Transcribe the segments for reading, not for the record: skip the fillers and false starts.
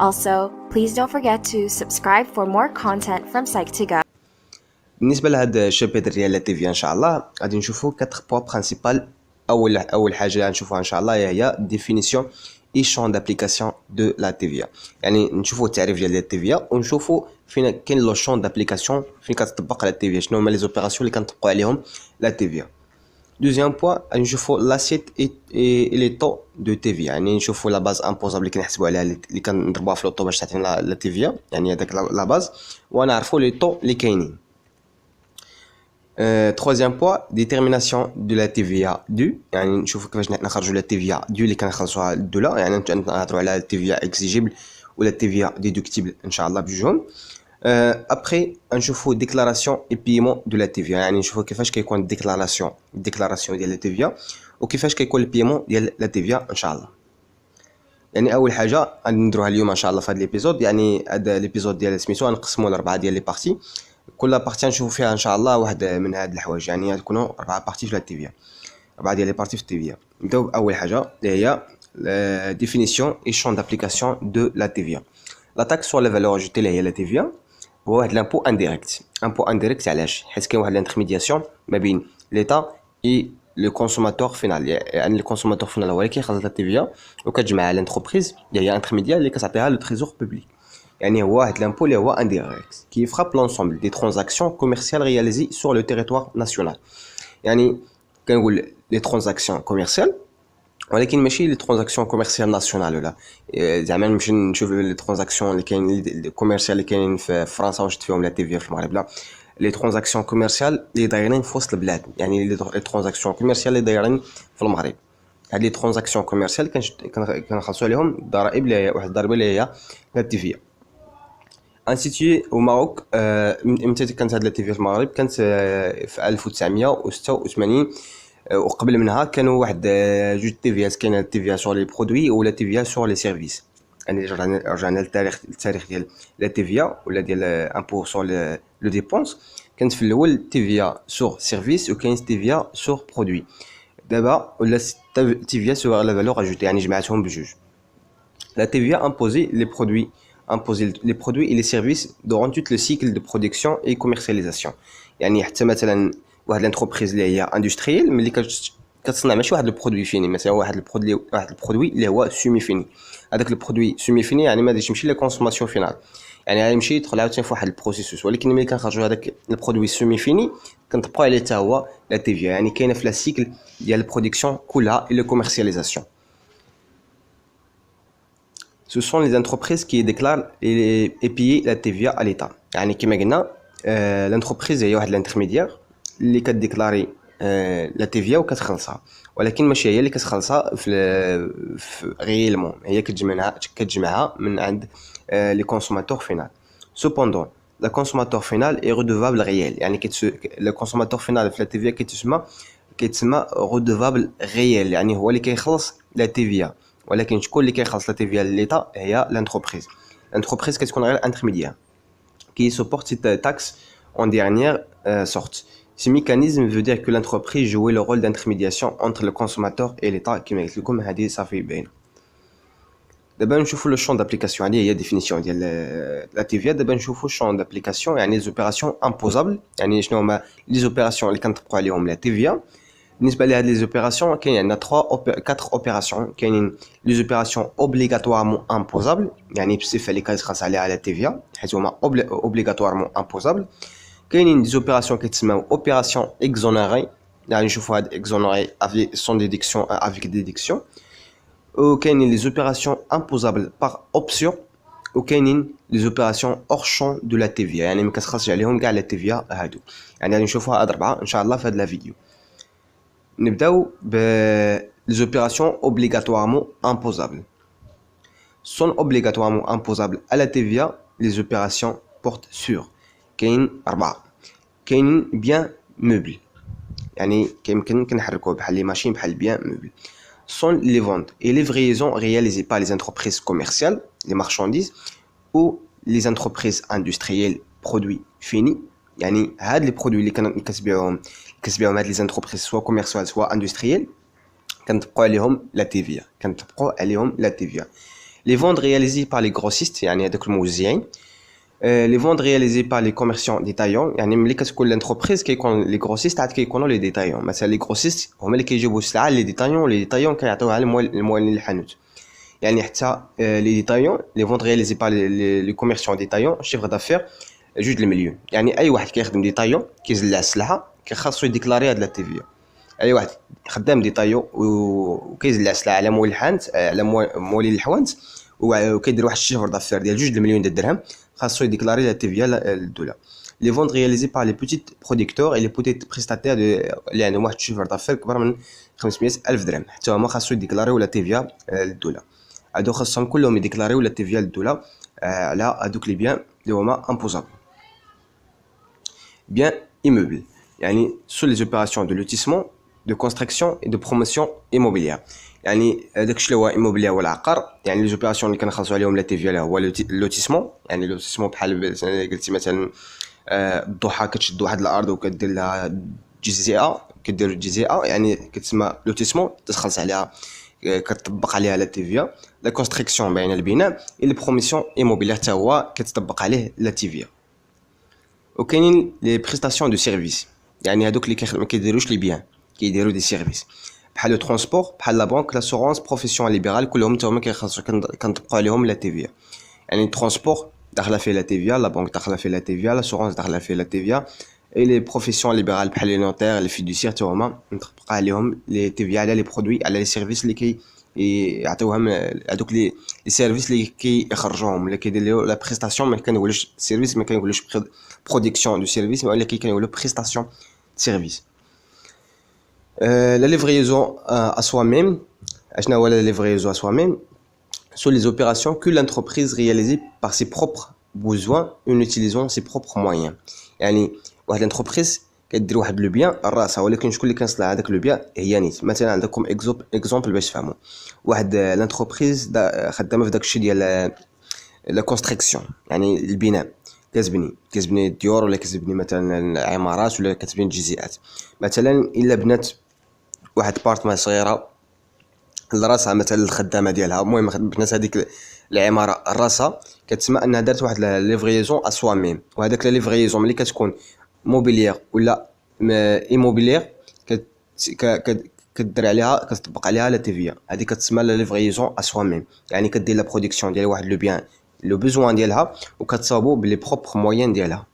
Also, please don't forget to subscribe for more content from Psych2Go. بالنسبه لهذا الشابتر ديال لا تيفيا ان شاء الله غادي نشوفوا 4 بوين برينسيبال. اول حاجه غنشوفوها ان شاء الله هي ديفينيسيون اي شون دابليكاسيون دو لا تيفيا، يعني نشوفوا التعريف ديال لا تيفيا ونشوفوا فين كاين لو شون دابليكاسيون فين كتطبق لا تيفيا، شنو هما لي زوبيراسيون اللي كنطبقوا عليهم لا تيفيا. دوزيام بوين غادي نشوفوا لاسيت اي لي طو دو تيفيا، يعني نشوفوا لا باز امبوزابل اللي كنحسبوا عليها اللي كنضربوها في لوطو باش تعطينا لا تيفيا، يعني هذاك لا باز، ونعرفوا لي طو اللي كاينين. Troisième point, détermination de la TVA due. يعني نشوفوا كيفاش نخرجوا la TVA due اللي كنخلصوها الدولة، يعني نهضروا على TVA exigible ولا TVA déductible ان شاء الله بجوجهم. après نشوفوا déclaration et paiement de la TVA، يعني نشوفوا كيفاش كيكون déclaration ديال la TVA وكيفاش كيكون البيمون ديال la TVA ان شاء الله. يعني اول حاجه غادي نديروها اليوم ان شاء الله في هذا الابيزود، يعني هذا الابيزود ديال سميتو غنقسموه ل4 ديال لي بارتي، كل بارتي نشوفوا فيها ان شاء الله واحد من هاد الحوايج، يعني يكونوا 4 بارتي في التيفيا، 4 ديال لي بارتي في التيفيا. نبداو باول حاجه اللي هي ديفينيسيون اي شون دابليكاسيون دو لا تيفيا. لا تاكس سور لا فالور اجوتي اللي هي لا تيفيا هو واحد لامبو انديريكت. امبو انديريكت علاش؟ حيت كاين واحد الانترميدياسيون ما بين ليتا اي لو كونسوماتور فينال، يعني الكونسوماتور فينال هو اللي كيخلص لا تيفيا وكتجمع لانتربريز اللي هي انترميديار اللي كتعطيها لو تريزور بوبليك. يعني هو واحد لامبو اللي هو انديريكت كي فراب لونسومبل دي ترانزاكسيون كوميرسيال رياليزي سور لو تيريتوار ناسيونال. يعني كنقول لي ترانزاكسيون كوميرسيال ولكن ماشي لي ترانزاكسيون كوميرسيال ناسيونال، ولا زعما نمشي نشوف لي ترانزاكسيون اللي كاين كوميرسيال اللي كاينين في فرنسا ونشد فيهم لا تيفيا في المغرب، لا لي ترانزاكسيون كوميرسيال اللي دايرين في وسط البلاد، يعني لي ترانزاكسيون كوميرسيال اللي دايرين في المغرب. هاد لي ترانزاكسيون كوميرسيال كنخلصوا عليهم ضرائب اللي هي واحد الضريبه اللي هي لا تيفيا. انستيتيي او ماروك متى كانت هاد لا تيفيا في المغرب؟ كانت في 1986 وقبل منها كانوا واحد جوج تيفيات، كاينه تيفيا سور لي برودوي ولا تيفيا سور لي سيرفيس. يعني رجعنا للتاريخ ديال لا تيفيا ولا ديال امبو سور لو ديبونس. كانت في الاول تيفيا سور سيرفيس وكاين تيفيا سور برودوي. دابا ولا تيفيا سور لا فالور اجوتي، يعني جمعتهم بجوج. La TVA imposait les produits et les services durant tout le cycle de production et commercialisation. يعني حتى مثلا واحد الانتربريز اللي هي اندستريال ملي كتصنع ماشي واحد البرودوي فيني، مثلا واحد البرودوي اللي هو سومي فيني. هذاك البرودوي سومي فيني يعني ما غاديش يمشي للكونسوماسيون فينال، يعني غيمشي يدخل عاوتاني في واحد البروسيسوس، ولكن ملي كنخرجوا هذاك البرودوي سومي فيني كنطبقوا عليه حتى هو لا تيفيا، يعني كاينه في لا سيكل ديال البرودكسيون كلها et la commercialisation. Ce sont les entreprises qui déclarent et payent la TVA à l'État. يعني كما قلنا l'entreprise هي واحد الانترميديار اللي كتديكلاري لا تيفيا وكتخلصها، ولكن ماشي هي اللي كتخلصها في غيلمون، هي كتجمعها من عند لي كونسوماتور فينال. Cependant la consommateur final est redevable réel، يعني le consommateur final في لا تيفيا كيتسمى redevable réel، يعني هو اللي كيخلص لا تيفيا، ولكن شكون اللي كيخلص لا تيفيا لليتا؟ هي لانتربريز. لانتربريز كتكون غير انترميديار qui supporte cette taxe en dernière sorte. Ce mécanisme veut dire que l'entreprise jouait le rôle d'intermédiation entre le consommateur et l'État كما قلت لكم هذه صافي باينه. دابا نشوفوا لو شون دابليكاسيون، هذه هي ديفينيسيون ديال لا تيفيا. دابا نشوفوا شون دابليكاسيون يعني لي زوبيراسيون امبوزابل، يعني شنو هما لي زوبيراسيون اللي كنطبقوا عليهم لا تيفيا. بالنسبه لهاد لي زوبيراسيون كاين عندنا 4 اوبيراسيون. كاينين لي زوبيراسيون اوبليغاتوارمون امبوزابل، يعني بصفه اللي كيتخلص عليها لا تيفيا حيت هما اوبليغاتوارمون امبوزابل. كاينين دي زوبيراسيون كيتسموا اوبيراسيون اكزونيري، يعني نشوفوا هاد اكزونيري افي سون ديدكسيون افيك ديدكسيون. وكاينين لي زوبيراسيون امبوزابل باغ اوبسيون، وكاينين لي زوبيراسيون اور شون دو لا تيفيا، يعني ما كتخلصش عليهم كاع لا تيفيا هادو. يعني غادي نشوفوها هاد 4 ان شاء الله في هاد لا فيديو. نبداو ب les opérations obligatoirement imposables. Sont obligatoirement imposables à la TVA les opérations portent sur كاين 4. كاين bien meuble، يعني كيمكن كنحركوه بحال لي ماشين بحال bien meuble. Sont les ventes et livraisons réalisées par les entreprises commerciales, les marchandises ou les entreprises industrielles produits finis. يعني هاد لي برودوي اللي كتبيعوهم هاد لي انتربريز سوا كوميرسيال سوا اندستريال كنطبقوا عليهم لا تيفيا. les ventes réalisées par les grossistes يعني هذوك الموزعين les ventes réalisées par les commerçants détaillants يعني ملي كتكون l'entreprise كيكون les grossistes عاد كيكونوا les détaillants مثلا les grossistes هما اللي كيجيبوا السلعه les détaillants كيعطيوها للموالين الحانوت يعني حتى les détaillants les ventes réalisées par les commerçants détaillants chiffre d'affaires 2 مليون يعني اي واحد كيخدم ديتايون كيزلع السلعه كيخاصو يديكلاري هاد لا تي في اي واحد خدام ديتايون وكيزلع السلعه على مول الحانت على مولين الحوانت وكيدير واحد الشيفر دافير ديال 2 مليون درهم خاصو يديكلاري لا تي في للدوله لي فونت رياليزي بار لي بوتيت برودكتور اي لي بوتيت بريستاتير اللي عندهم واحد الشيفر دافير كبر من 500 الف درهم حتى هما خاصو يديكلاريو لا تي في للدوله هادو خاصهم كلهم يديكلاريو لا تي في للدوله على هادوك لي بيان اللي هما امبوزابل bien immeuble يعني sur les opérations de lotissement de construction et de promotion immobilière يعني داكشي اللي هو immobilier هو العقار يعني les opérations اللي كنخلصوا عليهم لا تي في هو اللوتيسمون يعني اللوتيسمون بحال قلتي مثلا الضحى كتشد واحد الارض وكدير لها جزيئه كدير جزيئه يعني كتسمى لوتيسمون تخلص عليها كتطبق عليها لا تي في لا كونستركسيون بين البناء et les promotions immobilière حتى هو كتطبق عليه لا تي في وكاينين لي بريستاسيون دو سيرفيس يعني هادوك اللي ما كيديروش لي بيان كيديروا دي سيرفيس بحال لو ترونسبور بحال لا بانك لاسورونس بروفيسيون ليبرال كلهم حتى هما كيخلصوا كنطبقوا عليهم لا تي في يعني ترونسبور داخله فيه لا تي في لا بانك داخله فيه لا تي في لاسورونس داخله فيه لا تي في اي لي بروفيسيون ليبرال بحال لي نوتير لي فيدوسيير حتى هما نطبق عليهم لي تي في على لي برودوي على لي سيرفيس اللي يعطيوهم هذوك لي سيرفيس اللي كيخرجوهم اللي كيديروا لا بريستاسيون ما كنقولوش سيرفيس ما كنقولوش برودكسيون دو سيرفيس ولكن كنقولوا بريستاسيون سيرفيس لا ليفريزون à soi-même اشنا هو لا ليفريزون à soi-même sont les opérations que l'entreprise réalise par ses propres besoins en utilisant ses propres moyens يعني واحد الانتربريز كدير واحد لو بيان راسها ولكن شكون اللي كيصنع هذاك لو بيان هي نيت مثلا عندكم اكزومبل باش تفهموا واحد لانتربريز خدامه في داكشي ديال لا كونستركسيون يعني البناء كتبني الديور ولا كتبني مثلا عمارات ولا كتبني جزيئات مثلا الا بنات واحد بارتمان صغيره لراسها مثلا الخدامه ديالها المهم بنات هذيك العماره راسها كتسمى انها دارت واحد ليفريزون ا سوا ميم وهذاك ليفريزون ملي كتكون موبيليير ولا ايموبيليير كدير عليها كتطبق عليها لا تي في هذه كتسمى لا ليفريزون ا سوا ميم يعني كدير لا برودكسيون ديال واحد لو بيان لو بوزوان ديالها وكتصاوبو بلي بروبر موين ديالها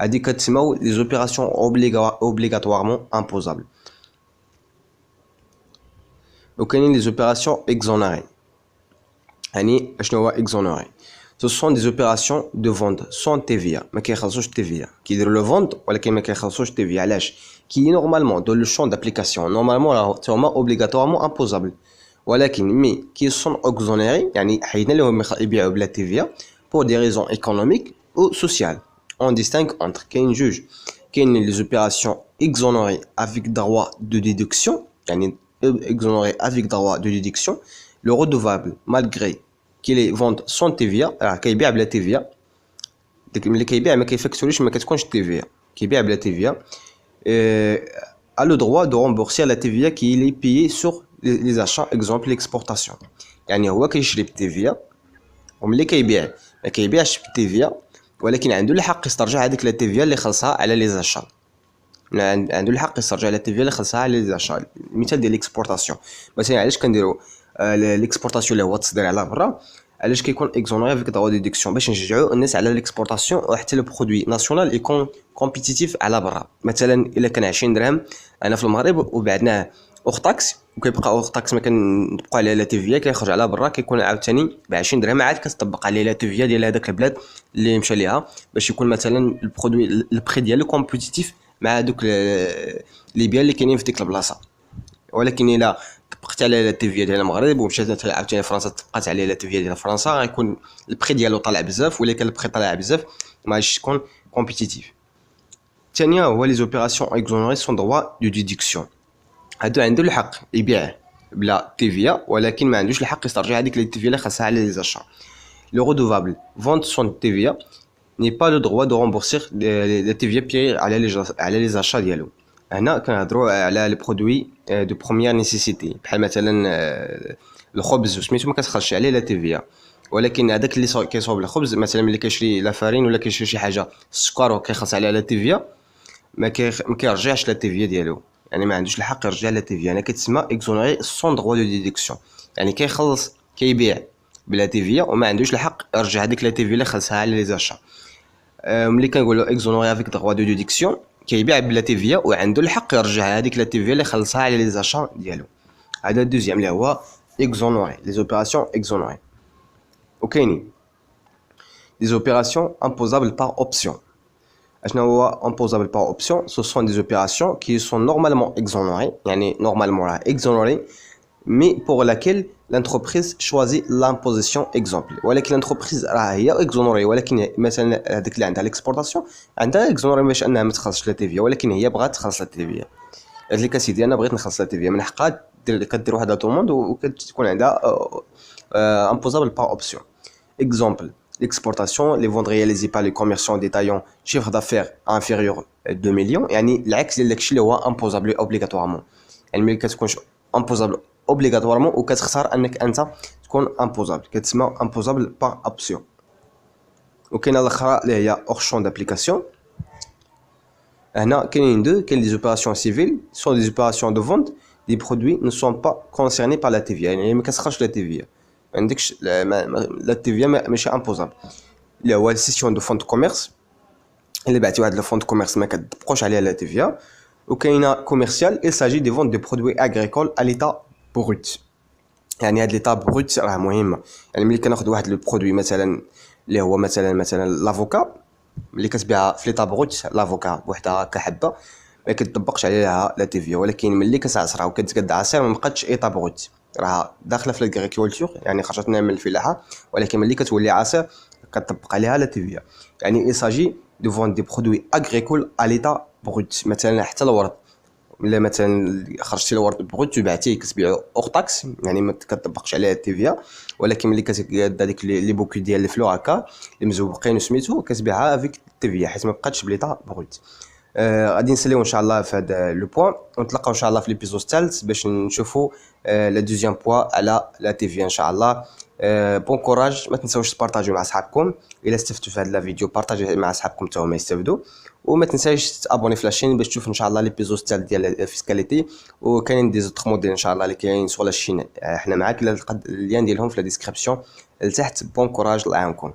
هذه كتسمى لي زوبيراسيون اوبليغاتوارمون امبوزابل وكاينين لي زوبيراسيون اكزونيري يعني اشنو هو اكزونيري ce sont des opérations de vente sans TVA ما كيخلصوش TVA كيديروا لو فونت ولكن ما كيخلصوش TVA علاش كي نورمالمون دو لو شون دابليكاسيون نورمالمون راه هما اوبليغاتوارمون امبوزابل ولكن مي كي سون اكزونيري يعني حيدنا لهم يبيعوا بلا TVA pour des raisons économiques ou sociales on distingue entre كاين جوج كاين les opérations exonérées avec droit de déduction يعني exonérées avec droit de déduction le redevable malgré كي لي فونت سون تي في راه كيبيع بلا تي في داك ملي كيبيع ما كيفكتوريش ما كتكونش تي في كيبيع بلا تي في a le droit de rembourser la TVA qui est payée sur les achats exemple l'exportation يعني هو كيشري بالتي في وملي كيبيع ما كيبيعش بالتي في ولكن عنده الحق يسترجع هذيك لا تي في اللي خلصها على لي زاشا عنده الحق يسترجع لا تي في اللي خلصها على لي زاشا المثال ديال ليكسبورطاسيون مثلا علاش كنديروا ليكسبورطاسيون اللي هو التصدير على برا علاش كيكون اكزونيري فيك دوا ديدكسيون باش نشجعوا الناس على ليكسبورطاسيون وحتى لو برودوي ناسيونال يكون كومبيتيتيف على برا مثلا الا كان 20 درهم انا في المغرب وبعدناه اوغ طاكس وكيبقى اوغ طاكس ما كنبقى عليه لا تي في كيخرج على برا كيكون عاوتاني ب 20 درهم عاد كتطبق عليه لا تي في ديال هذاك البلاد اللي مشى ليها باش يكون مثلا البرودوي البري ديالو كومبيتيتيف مع دوك لي بيان اللي كاينين في ديك البلاصه ولكن الا طبقت على لا تي في ديال المغرب ومشات عاوتاني فرنسا طبقات عليه لا تي في ديال فرنسا غيكون البري ديالو طالع بزاف ولا كان البري طالع بزاف ما غاديش تكون كومبيتيتيف الثانيه هو لي زوبيراسيون اكزونيري سون دروا دو ديدكسيون هادو عنده الحق يبيع بلا تي في ولكن ما عندوش الحق يسترجع هذيك لي تي في اللي خاصها على لي زاشا لو ريدوفابل فونت سون تي في ني با لو دروا دو رومبورسير لي تي في بيي على لي زاشا ديالو هنا كنهضروا على لي برودوي دو بروميير نيسيسيتي بحال مثلا الخبز وسميتو ما كتخرجش عليه لا تيفيا. ولكن هذاك اللي كيصاوب الخبز مثلا ملي كيشري لا فارين ولا كيشري شي حاجه السكر وكيخلص عليها لا تيفيا ما كيرجعش لا تيفيا ديالو، يعني ما عندوش الحق يرجع لا تيفيا. انا كتسمى اكزونوري سون دروا دو ديدكسيون، يعني كيخلص كيبيع بلا تيفيا وما عندوش الحق يرجع هذيك لا تيفيا اللي خلصها على لي زاشا. ملي كنقولوا اكزونوري افيك دروا دو ديدكسيون كيبيع بلا تيفيا وعنده الحق يرجع هذيك لا تيفيا اللي خلصها على لي زاشا ديالو. هذا الدوزيام اللي هو اكزونوري، لي اوبيراسيون اكزونوري. وكاينين لي اوبيراسيون امبوزابل بار اوبسيون. اشنا هو imposable par option? Ce sont des opérations qui sont normalement exonérées, يعني normalement exonérées, mais pour laquelle l'entreprise choisit l'imposition. exemple, ولكن l'entreprise راه هي exonérée ولكن مثلا هذيك اللي عندها l'exportation عندها exonérée باش انها ما تخلصش لا تيفيا، ولكن هي بغات تخلص لا تيفيا. قالت لك اسيدي انا بغيت نخلص لا تيفيا، من حقها كدير واحد طوموند وكتكون عندها imposable par option. exemple, l'exportation, les ventes réalisées par les commerçants détaillants, chiffre d'affaires inférieur à 2 millions. يعني العكس ديال داكشي اللي هو imposable obligatoirement. يعني ملي كتكونش imposable obligatoirement وكتختار انك انت تكون imposable كتسمى imposable par option. وكاينه الاخرى اللي هي hors champ d'application. هنا كاينين دو، كاين les opérations civiles sont des opérations de vente des produits ne sont pas concernés par la TVA، يعني ما كتخرجش لا TVA، ما عندكش لا تيفيا ماشي امبوزابل. اللي هو السيسيون دو فون دو كوميرس، اللي بعتي واحد الفون دو كوميرس ما كتبقوش عليها لا تيفيا. وكاينه كوميرسيال il s'agit de vente de produits agricoles à l'état brut. يعني هاد ليطا بروت راه مهمه، يعني ملي كناخذ واحد لو برودوي مثلا اللي هو مثلا لافوكا، ملي كتبيعها في ليطا بروت لافوكا بوحدها كحبه ما كتطبقش عليها لا تيفيا، ولكن ملي كتعصرها وكتقاد عصير ما بقاتش ايطا بروت، راه داخله في لاغريكولتور يعني خرجت من الفلاحه، ولكن ملي كتولي عصير كتطبق عليها لا تيفيا. يعني il s'agit de vendre des produits agricoles à l'état brut. مثلا حتى الورد، الا مثلا خرجتي الورد بروت وبعتيه كتبيعو اور طاكس، يعني ما كتطبقش عليها التيفيا، ولكن ملي كتقاد هذيك لي بوكي ديال الفلو هكا اللي مزوقين وسميتو كتبيعها افيك التيفيا حيت ما بقاتش بليطا بروت. غادي نساليو ان شاء الله في هذا لو بوين، ونتلاقاو ان شاء الله في ليبيزود الثالث باش نشوفوا لا دوزيام بوين على لا تيفيا ان شاء الله. بون كوراج، ما تنساوش تبارطاجيو مع اصحابكم، الا استفدتوا في هذا الفيديو بارطاجيه مع اصحابكم حتى هما يستافدوا، وما تنساش تابوني في لاشين باش تشوف ان شاء الله ليبيزود الثالث ديال الفيسكاليتي. وكاينين دي زوتر موديل ان شاء الله اللي كاينين سوغ لاشين، احنا معاك، اللين ديالهم في لا ديسكريبسيون لتحت. بون كوراج، الله يعاونكم.